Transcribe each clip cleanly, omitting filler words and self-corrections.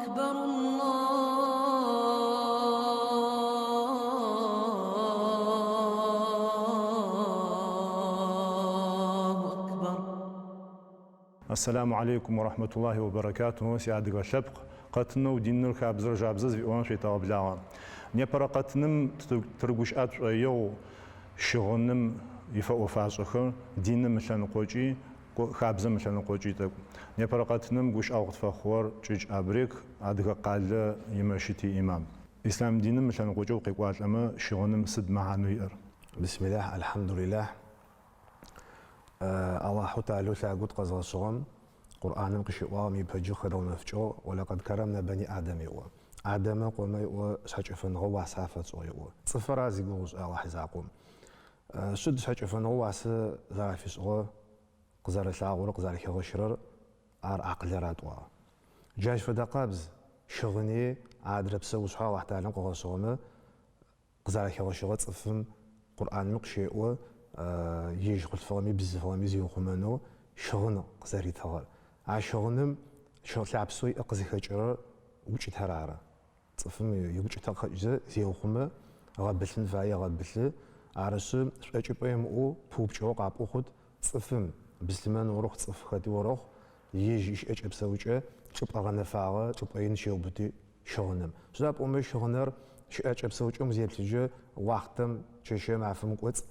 أكبر الله أكبر. السلام عليكم ورحمة الله وبركاته. سعادة الشبق قتنو دينر خابزر جابزز في أوان شيء تابلاغا نيبرا قتنم ترقوش أيو شغنم يفقو فاسخر دينم مشان قوجي خابزم مشان قوجي تاك نيبرا قتنم قوش أوقت فخور جيج أبريك أدغا قال يمشيتي إمام إسلام دينم مشان قوجي وقيقوات لما شغنم سد معانو يأر. بسم الله الحمد لله. الله تعالى ساقط قزغ الصغم قرآن قشوا ميبهجو خدو نفجو ولقد كرمنا بني آدم يوا آدم قوم يوا سحجفن غوا سافت يوا صفر ازيغوز الله حزاقوم سد سحجفن غوا س زافيس غو قزر لاغور قزر خيغشرر ار عقل راتوا جاش فدقابز شغني عادربس وصحا الله تعالى قغ صوم قزر خيغشرر صفم قرآن مقشوا يجي قلت فغمي بزاف فغمي زيو خمانو شغنا قزاري ثغر عشغنم شغل لعبسوي أقزي خجرة وجه ترارة صفم يوجه تخجز زيو خما غبلن فايا غبل عرسو أجيبهم أو بوبجو قابو خد صفم بسلمان وروح صف خدي وروح يجيش أجيب سويجة شوف أغنى فاعة شوف أين شيء بدي شغنم شلاب أمي شغنر شو أجيب سويجة مزيد تجي وقتم شيء ما فهم قوت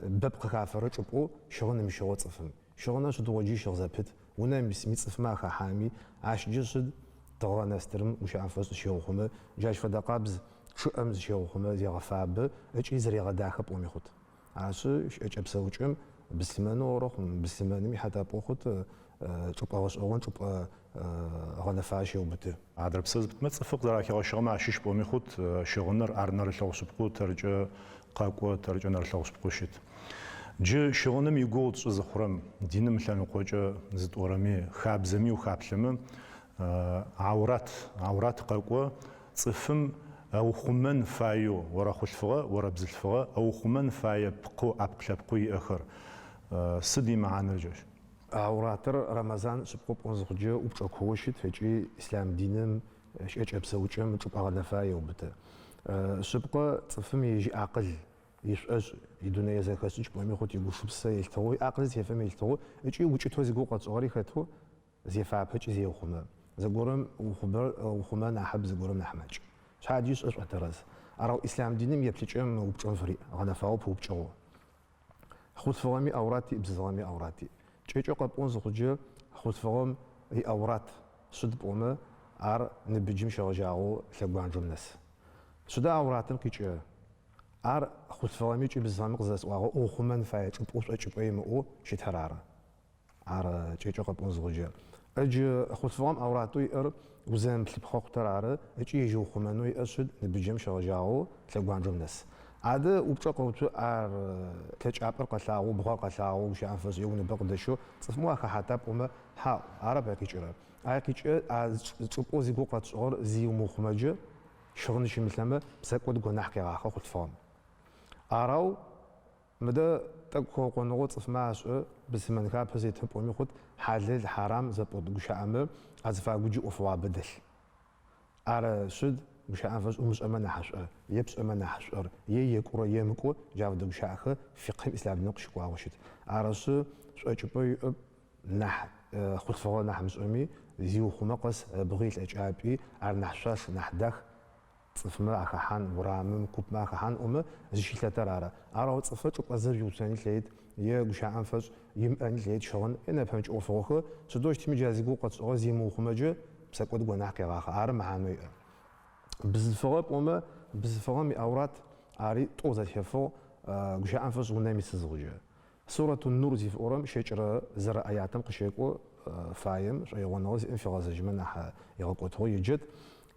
ببقى كافر شوفوا شغلنا مش شغل صفم شغلنا شو دوجي شغل زبط ونا مسميت صف ما حامي عاش جسد طغى نسترم وش عفوس شيء خما جاش فدا قابز شو أمز شيء خما زي غفاب إيش يزري غدا خب أمي خد عاش إيش أبسويشم بسمانو روح بسماني حتى بأخذ شوف أغش أغن شوف غنا فاشي وبته عادر بسز بتمت صفق دراكي غشغ مع شيش بومي خد شغنر أرنر لغسبقو ترجع قاقوة ترجع نر لغسبقوشيت جي شغنم يقول زخرم دينم لانو قوجة زد أورامي خابزمي وخابلم عورات قاقوة صفم أو خمن فايو ورا خشفغة ورا بزلفغة أو خمن فايو بقو أبقلبقو يأخر سدي معانا الجيش عوراتر رمضان سبقوب أنزخجة وبشكوشت فجي إسلام دينم شيء أبسويشة من شوف أغلى فايو بته سبقة صفم يجي عقل يسأج يدنا يزكاسيش بومي خد يقول شو بس يلتوي عقل زي فم يلتوي يجي وجه توزي قوقة صغيرة خدوا زي فعبتش زي خما زقورم وخما نحب زقورم نحمج شاد يسأج اعتراض أراو إسلام دينم يبتجم وبجون فري أنا فاو بوبجو خد فغمي أوراتي بزغمي أوراتي تيجي قبون زخجة خد فغم هي أورات صد بومه أر نبجم شجاعو ثقبان جمنس سودا أوراتن كيجي أر خد فغمي تجي بزغمي قزاس وأغو أو خمان فايت وبوش أجيب أي مو شيء ترارة أر تيجي قبون زخجة أجي خد فغم أوراتو ير وزن تلبخو ترارة أجي يجو خمانو يأسد نبجم شجاعو ثقبان جمنس عاده وبشقوتو ار تجابر قلاو بخا قلاو وش انفس يوم بقدشو صفمو اخ حتى بوما ها عرب كيجرا كيجي صوبو زي قوقات صور زي مخمجه شغل شي مثلما بسكود غنح كي راخ خد فهم اراو مدى تكو قنوط صفماش بس من كاب زي تبومي خد حلال حرام زبط غش عام ازفا غجي اوفوا بدل ار شد مش عارف مش أمانة حشر يبس أمانة حشر يكورا يمكو جاب دم شاخة فقه الإسلام نقش قواوشت عرسو شوي نح خد فوا نح مسؤمي زيو خمقص بغيت الأجابي على نحشاش نحدخ صفما أخحان ورامم كوب ما أخحان زيش ترارا عرو صفت وقزر يوساني تلاقيت يجوش عنفش يمأني تلاقيت شغل أنا فهمت أوفوخه سدوش تمجازي قوقت غزي موخمجة بسكوت قناح كراخ عرم عنوي بزفرق وما بزفرق مي أورات عاري توزع شفو جشاء أنفس ونامي سزوجة سورة النور زي في أورام شجرة زرع آياتم قشيكو فايم شيء ونوز انفراز جمنح يغقوته يجد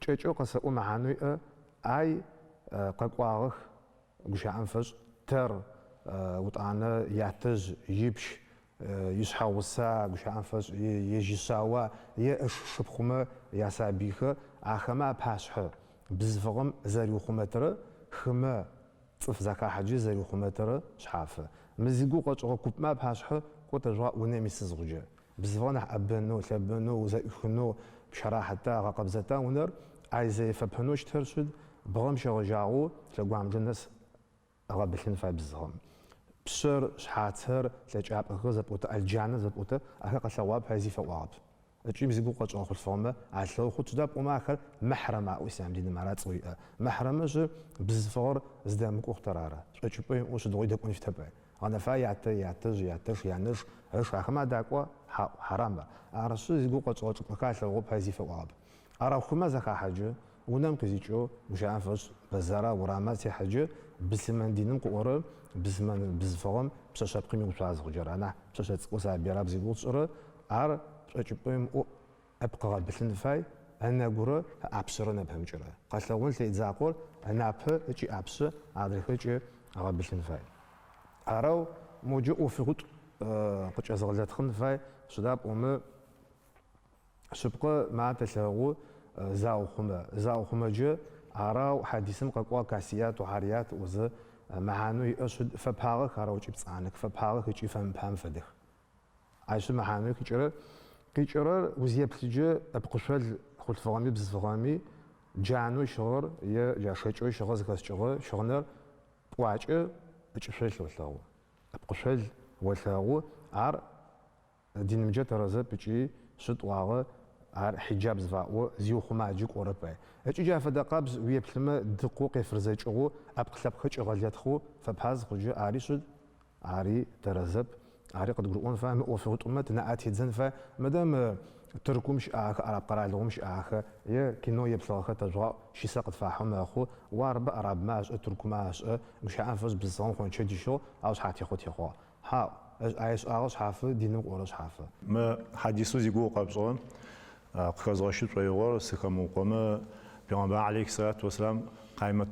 شجرة قصة معانوي أي قاقوارخ جشاء أنفس تر وطعنا يعتز يبش يسحو الساعة جشاء أنفس يجي سوا يأش شبخما يسابيخ أخما بحشها بزفغم زاريو خمتر خما صف زكاة حجي زاريو خمتر شحافة مزيقو قطعو كوب ما بحشها قطع جوا ونامي سزغجة بزفغنا أبنو ثبنو وزيخنو بشراحة قبزة ونر عايز فبنوش ترشد بغم شغجاو تلقوام جنس أغابلين فاي بزغم بشر شحاتر تلجاب غزبوت الجانة زبوت أخا قصواب هذه فواب تجيب زيقو قاش أخذ فما عشلو خد داب وما آخر محرم وسام دين مرات صوية محرم جو بزفغر زدامك أخترارة تجيبين وش دوي دكون في تبع أنا فاي يعتش يعنش إيش أخما داكوا حرام أرسل زيقو قاش أخذ مكاش لو هذه فواب أرى خما زكا حاجة ونام كزيجو مش عارفش بزارة ورامات حاجة بسمان دينم قورة بزمان بزفغم بشاشة قيمة وشاز غجر أنا بشاشة قصة بيراب زيقو شرة أر بشاشة أبقى بسن فاي أنا قورة أبشرنا بهم جرا قصلون تيزاقور أنا أبه إيش أبشر عادي إيش أغابسن فاي أراو موجو وفيقط قش أزغلت خن فاي شداب شبقى مع تساقو زاو خما جو أراو حديثم قوا كاسيات وحريات وز معانو يأشد فبحاغك أراو جبت عنك فبحاغك يجي فهم فدخ عايش معانو كيجرر وزي بسجى أبقشل خل فغامي بز فغامي جانو شغر يا شجوي شغر زكاس شغنر واجه بتشفل وثاو أبقشل وثاو عر دين مجت رزق بتجي شد واغ عر حجاب زفاو زيو خما جيك أوروبا هجي جا فدقابز ويبلما دقوق فرزيجو أبقلب خج غاليات خو فبحاز خجو عري شد عري ترزب عري قد يقولون فاهم وفي أمة نأتي تزن فمادام تركو مش عرب قرا لهم مش يا كينو يبصاخ تجوا شي ساقط فاحهم اخو وارب عرب ماش تركو ماش مش عارفش بزون خون تشدي شو او شحاتي خوتي خو ها ايش اغش حاف دينو قرش حاف ما حديثو زيغو قبصون قخزغشي طيور سكمو قوم بيغمبر عليه الصلاه والسلام قائمة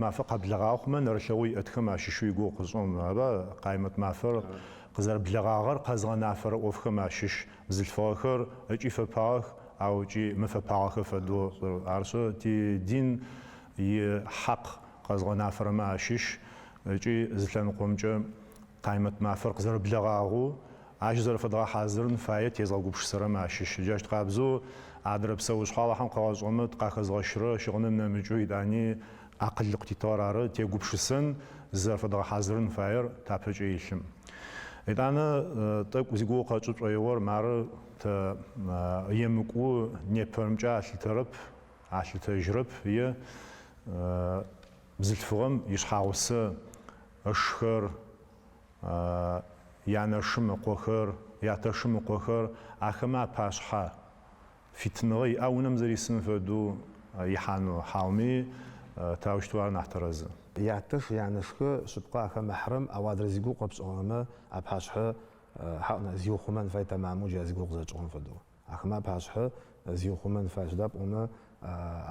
معفن قبل غاوخ من رشوي اتخم عششو يقو قزون هذا قائمة معفر قزر بلغاغر قزغن عفر وفخم عشش زلفاخر اجي فباخ او اجي مفباخ فدو عرسو تي دين حق قزغن عفر ما عشش اجي زلفان قومجا قائمة معفر قزر بلغاغو عجزر فدغا حاضرن فايت يزغو بشسر ما عشش جاش قابزو عدرب سوش حالا هم قواز عمد قاخز غشرة شغلنا نمجو يداني عقل اقتطار عرض تيقوب شسن زرف دغا حاضرن فاير تابج ايشم إدانا طيب وزيقو قاچوب ايوار مار تا يمكو نيبرمجا عشل ترب عشل تجرب هي بزلفغم يشحاوس اشخر يعني شم قوخر يعتشم قوخر اخما باشحا فتنغي أو نمزري سنفدو يحانو حاومي تاوشتوار نحترز يعتش يعني شبقى محرم أو أدرزيقو قبس أوما أبحاشها حقنا زيو خمان فاي تمامو جازيقو غزاجون فدو أخما بحاشها زيو خمان فاي شداب أوما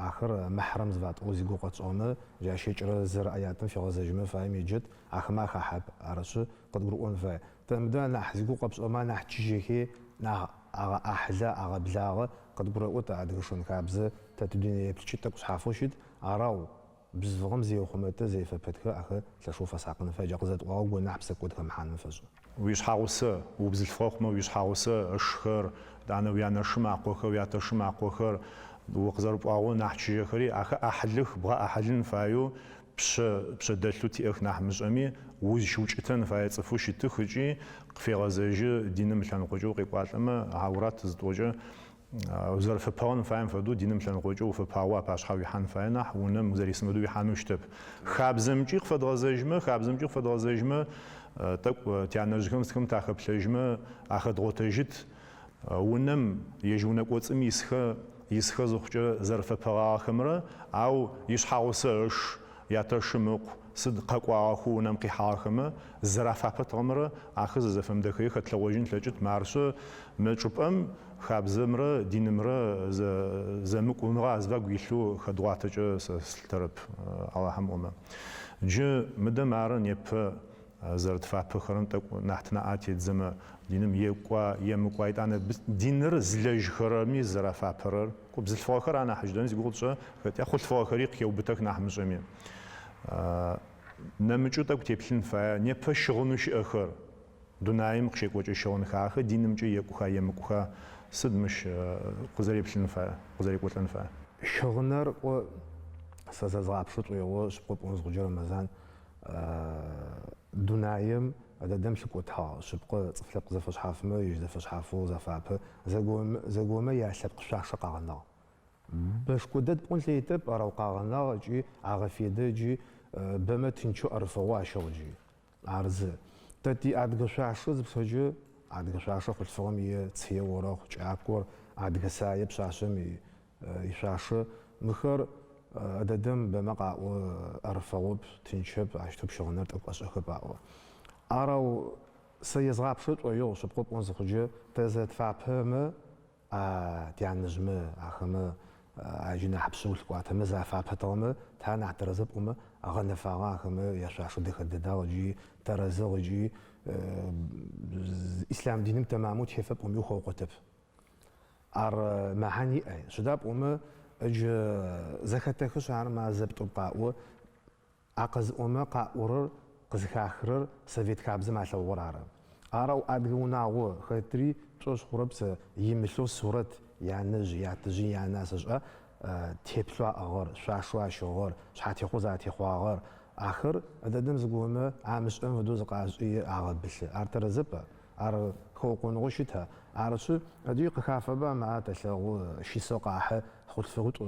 آخر محرم زفات أو زيقو قبس أوما جا شجر زر آياتن في غزاجمه فاي ميجد أخما خحب أرسو قد قرؤون فاي تمدا نح زيقو قبس أوما نح تجيكي نح أحزا أغبزاغ قد قرؤوت عدغشون كابزة تتديني بتشتك وصحافوشد عراو بزفغم زي وخمته زي فبتك أخر تشوف ساقنا فجأة قزت واو نحبسك ودهم حان فجأة ويشحاوسه وبزلفوخ ما ويشحاوسه أشخر دعنا ويانا شمع قوخر وياتا شمع قوخر وقزر بواو نحشي خري أخر أحلخ بغا أحلن فايو بش دلتو تيخ نحمج أمي وزشوجتن فاي تصفوش تخجي في غزاجي دين مثلا قجو قيقوات أما عورات زدوجه وزر فبان فاهم فدو دين مثلا قجو فباوا باش خاوي حن فاينا ونم وزر يسمدو يحنوشتب خابزمجي فد غزاجمه خابزمجي فد غزاجمه تك تيانجكم سكم تاخب لجمه اخد غوتجت ونم يجونا قوصم يسخ زخجه زرف باوا خمره او يشحاوسش ياتشمق سد قاقواخو نمقي حاخمه زرافه تمره اخذ زفم دخي خطلوجين تلجت مارسو مچوبم خابزمره دينمره زمقونغا ازواغيشو خدواتجه سلترب اللهم امم جو مدمارن يب زرت فابخرن تك نحتنا اتي زما دينم يقوا يمقوا انا دينر زلج خرمي زرافه برر كوب زلفاخر انا حجدن زغولشه خت خل فاخريق يوبتك نحمجمي نمجو تك تيبلن فا نيبشغنوش اخر دنايم قشيك وجه شون خاخ دينم جي يكوخا يمكوخا صد مش قزري بشلنفا قزري قوتلنفا شغنر و سازغاب شوط ويو سبقوب ونزغجر مزان دنايم هذا دم شكوتها سبق تفلق زفش حافمه يجدفش حافو زفابه زقوم يحسب قشاش قاغنا باش كودت بون ليتب راو قاغنا جي عغفيده جي بما تنشو ارفوا شوجي عرض تاتي ادغشاش بسجو ادغشاش خل فغمي تسيه ورا خجاكور ادغساي بشاشمي يشاش مخر هذا دم بمقع ارفوا تنشب عشتب شغنر تقاش اخباو أراو سيزغاب شوط ويو سبقوب ونزخجي تزت فابهم تيان نجمة أخمة عجينا حبسول قوات مزا فابتهم تانا اعترزب أمه أغنى فاغا أخمة يشاش دي خددا وجي ترزق وجي إسلام دينم تمامو تحفب أمي وخو قتب أر معاني أي شداب أمه أج زكتكش عن ما زبطو بقاو أقز أمه قاورر قزخاخر سويت كابز مع شورارا أراو أدغوناو خطري توش خربس يمشلو صورة يعنج يعتجي يعناس جا تيبلوا أغر شاشوا شغر شحاتي خوزاتي خواغر آخر أددم زقومة عامش أم ودوز قاجي أغد بس أرترزب أر خوقون غشتها أرشو أديق خافبا مع تشغو شيسو قاحة خود فروت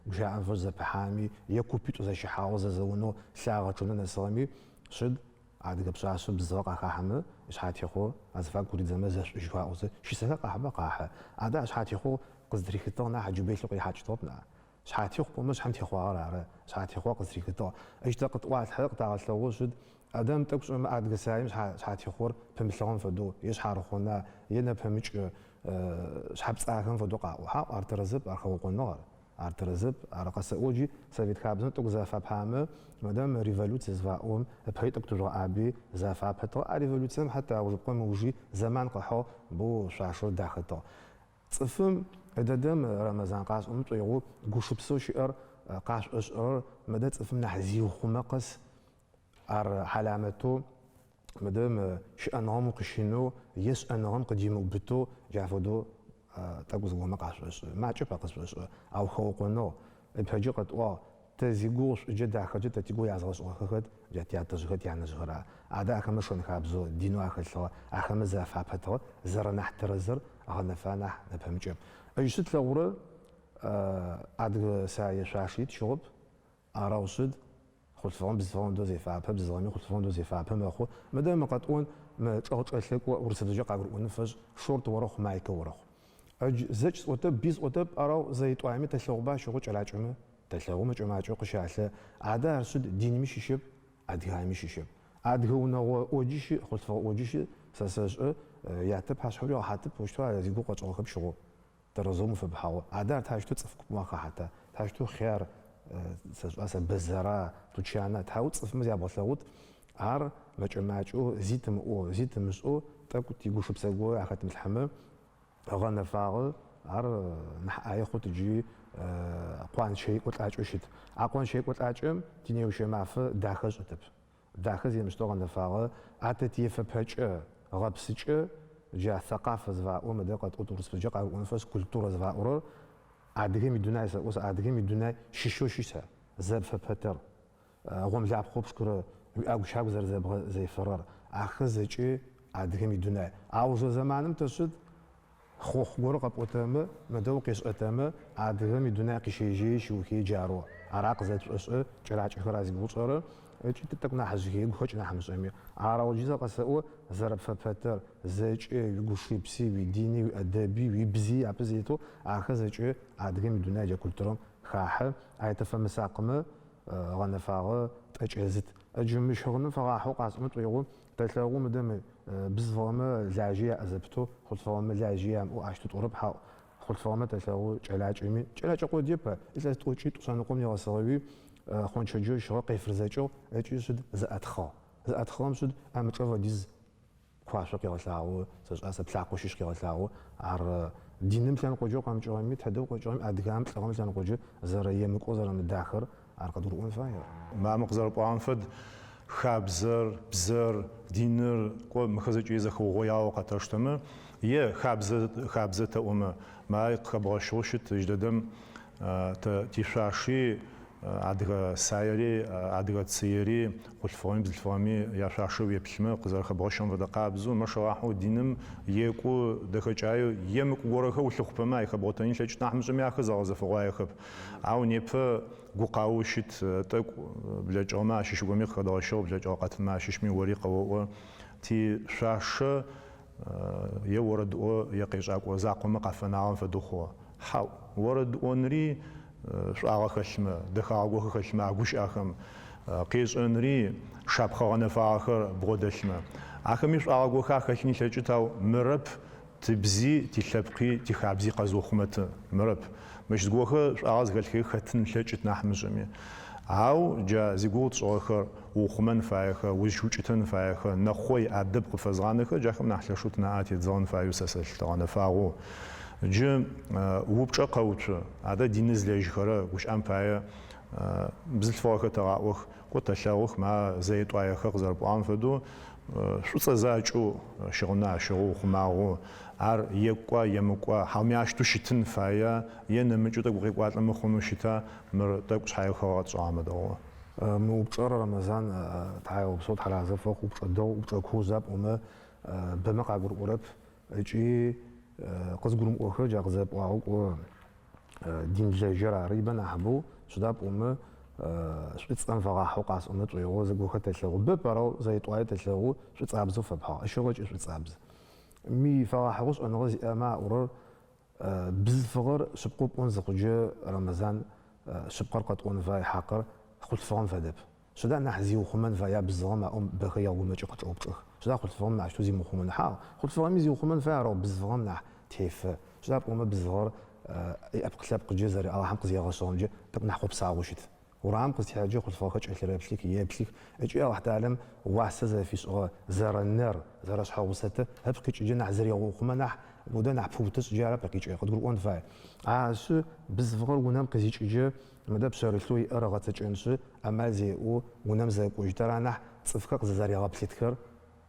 وجاء فوز بحامي يكوبيت زي شحاوز زونو ساعة شنو نسامي شد عاد قبل شو بزاق قاحمة إيش حاتيخو أزفاق كوري زمان زش إجواء وز شو سنة قاحمة قاحة عاد إيش حاتيخو قصدري خطنا حجوبيت لقي حاج طبنا إيش حاتيخو بمش حمتيخو على إيش حاتيخو قصدري خطا إيش تقط واحد حلق تاع الثوو شد أدم تكش ما عاد قسايم إيش حاتيخو بمشلون فدو إيش حارخونا ينا بمش إيش حبس آخر فدو قاو حق أرترزب أرخو قنار أرترزب أرقص أوجي سويت كابزن تقزا فبحامة مادام ريفولوت زفاؤم بحيث تكتجوا أبي زفاء بحثوا ريفولوتهم حتى وزبقوا موجي زمان قحوا بو شاشو داخلته صفم إذا دم رمضان قاس طيغو قوش بسو شئر قاش أشعر مدى صفم نحزيو خمقس أر حلامته مادام شأنهم قشينو يسأنهم قديمو بتو جافدو تقوز قوم قاش ما تشوف قاش أو خوقنو بحاجة قد تزيقوش جدا خجت تيجو يعزغش خد جت يعتزغت يعني زغرا عدا أخم شون خابزو دينو أخلصوا أخم زافا بتو زر نحترزر أخنا فانح نفهمجم أيشت لورا عد ساي شاشيت شرب أراوسد خلص فهم بزفهم دوزي فابه بزغمي خلص فهم دوزي فابه ما خو مادام قطون ما تشغل أشلك ورسد جا قاعد ونفج شورت ورخ مايك ورخ أج زج وتب بيز وتب أراو زي طعمي تشلغبا شغل على جمه تلقوا ما جماعة قشعة عادة رسد دين مش يشب عادها مش يشب عادهونا وجيش خلص وجيش ساسج يعتب حشوري وحاتب وشتوا يزيقوا قطعوا خب شغل ترزوم في بحاول عادة تاجتو تصفك واقع حتى تاجتو خيار ساس بزرا تشانا تحاول تصف مزيا بوساوت عار ما جماعة زيتم مسو تاكو تيجو شو بسقوا أخذت الحمام أغنى فاغل عار نحقاي خو تجي قوان شيء وتلاجوشت عقوان شيء وتلاجم تنيو شيء معف داخل أتب داخل زي مشتغل نفاغ عتتي فبهج غبسج جا ثقافة زفاء ومدقة أطورس بجا ونفس كولتورة زفاء عادهم يدنا يسوس عادهم يدنا شيشو شيسا زب فبتر غم لعب خوبش كره أو شاب زي فرار أخذ شيء عادهم يدنا عاوز زمانم تشد خوخ غورق أبوتامه مدوقش أتامه عادهم يدنا قشيجي شوكي جارو عراق زاد أس جراج خراز بوصرة أجي تتقنا حزقي بخوجنا حمسامي عراو جيزا قصو زرب فبتر زاج يقوشي بسي وديني وأدبي ويبزي عبزيتو أخذ شيء عادهم يدنا جا كلترم خاحة عيتفهم ساقمه غنفاغ تأجهزت أجمش هغن فراحو قاسم طيغو تلاقو مدام بزفرما لاجية أزبتو خلط فرما لاجية وعشتو تقربها خلط فرما تلاقو جلاج أمين جلاج أقول ديبا إذا تقولشي تصانقوم يغسروي خونش جو شرق يفرزاجو أجي سد زأت خام سد أمتشوف ديز كواشو كيغسلاو سأسا بلاقو شيش كيغسلاو عر دينم سان قوجو قام جوامي تهدو قوجو أدغام تلقام سان قوجو زرية مكو زرم الداخر أرقدر أون فاير ما مقدر بوانفد خابزر بزر دينر كو مخزج إذا خويا وقتاشتمه يه خابزة تأمه ما خبرشوشت جددم تشاشي عدغ سايري عدغ تسيري والفوام بالفوامي يشاشو يبشمه قزر خبرشون ودا قابزو ما شراحو دينم يكو دخجايو يمك ورخه وشخبما يخبرتني شيء نحمزم ياخذ زفوا يخب او نيب قوقاوشت تك بلاج ما شيش غمي خداشو بلاج اوقات ما شيش مي وريقه و تي شاش يورد او يقيشاق وزاق مقفنا فدخو حاو ورد اونري شاغه خشمه دخاغو خشمه غوش اخم قيش انري شابخانه فاخر بودشمه اخمي شاغو خشني شجتاو مرب تبزي تشبقي تخابزي قزوخمت مرب مش تقوخه شاغز غلخي ختن شجت نحمجمي او جا زيغوت صوخر وخمن فايخه وشوچتن فايخه نخوي ادب قفزغانخه جاخم نحلشوت ناات يزون فايوسسل تغنه فاغو جم وبچا قوچ ادا دينز ليجخره وش امبايا بزلفوخه تاوخ قوتشاوخ ما زيت وايخه قزرب انفدو شو صزاچو شغنا شغو خماغو ار يقوا يمقوا حمياشتو شتن فايا ينمجو تقوي قوات لمخونو شتا مر تقش حيخه صامدو موبچر رمضان تعاو بصوت على زفوق وبچدو وبچكوزاب وما بمقع قرقرب اجي قزقرم اوخه جاغزاب واو دين جاجرا ريبا نحبو شداب وما شبيتصن فغاحو قاس وما طيغو زغوخه تشلغو ببراو زي طواي تشلغو شبيتصابزو فبها اشوغ شبيتصابز مي فغاحوش انغز اما اور بزفغر شبقوب اونزقجه رمضان شبقر قطون فاي حقر قلت فهم فدب شدا نحزي وخمن فيا بزغم ما بخيا وما جقت اوبخ شدا قلت فهم ما شتو زي مخمن حا قلت فهم زي وخمن فيا رو بزغم نح تيف شدا وما بزغر ابقلاب جزري الله حمق زي غشون جي تك نحو بصاوشت ورام قلت حاجه قلت فاخش اشرب بشليك يا بشليك اجي واحد عالم واسه في سو زر النار زر شحوسته هبقي جي نحزري وخمن نح ودا نحفوتس جاره بقي جي قد اون فاي عاش بزغر ونام قزيج جي مدى بشارلتوي أرغى تجنش أما زي ونام زي كوجترانا تصفق زاري غابلتكر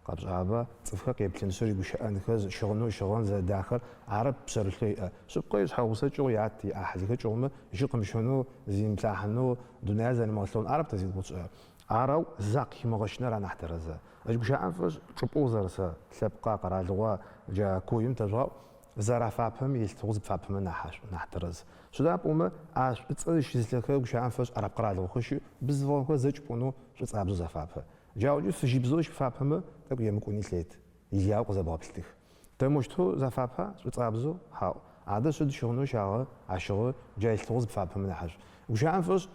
قبل عابا تصفق يبتن سوري بشأن كز شغلون زي داخل عرب بشارلتوي شبقى يحوس جو يعطي أحد كجوم يشق مشونو زي متاحنو دنيا زي الموصلون عرب تزيد بوش عرو زاق مغشنا را نحترزه اش بشأن فش شبوزرسا سبقا قرالوا جا كويم تجوا زرع فابهم يلتوز فابهم نحترز شدا بوما اش تصدش زلكه وشان فاش عرب قرا له خش بزفون كو زج بونو شصابزو زفابه جاوجو فجيبزوش فابهم تاك يمكوني سليت ياو قزبابلتك تمشتو زفابها شصابزو هاو عاده شد شغنو شاغه عشغه جاي التوز فابهم نحج وشان فاش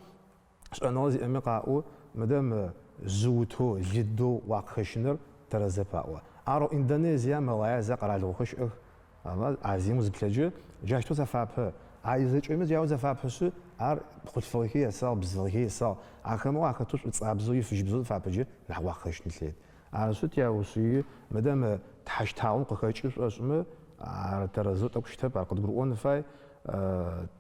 انوزي امقاو مدام زوتو جدو واقخشنر ترزباو ارو اندونيسيا ملايا زقرا له خش اما عزيم زبلجه جاشتو زفابه عايزه چيمز ياو زفابش ار خطفوكي يسال بزلكي يسال اخمو اخطوش تصابزو يفجبزو فابجه نحو خش نسيت عرسوت ياو سي مدام تحشتاون قخيچ اسمه ترزو تقشته برقد قرون فاي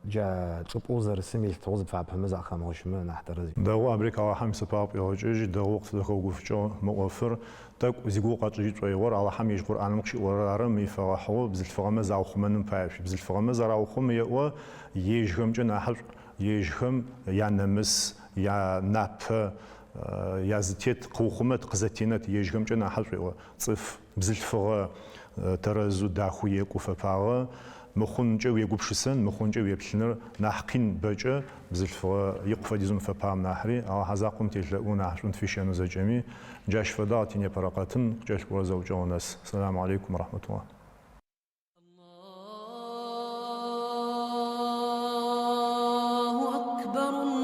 جا تشوبوزر سميل توز فابهم زاخموش من نحترز دو امريكا وحم سباب يوجي دو وقت دخو غفجو موفر تك زيغو قاطجي طيور على حم يجبر ان مخشي ورارم يفرحو بزل فرما زاو خمن بايش بزل فرما زراو خم يو يجهم جنا حج يجهم يا نمس يا ناب يا زتيت قوخمت قزتينت يجهم جنا حج صف بزل فر ترزو داخو يكو فباغ مخونجو يغبشسن مخونجو يبشنر نحقين بجا بزلف يقف ديزون فبام نحري او حزاقم تلؤون عشون فيشانو زجمي جاش فداتين يبرقاتن جاش برزوجو ناس السلام عليكم ورحمه الله الله أكبر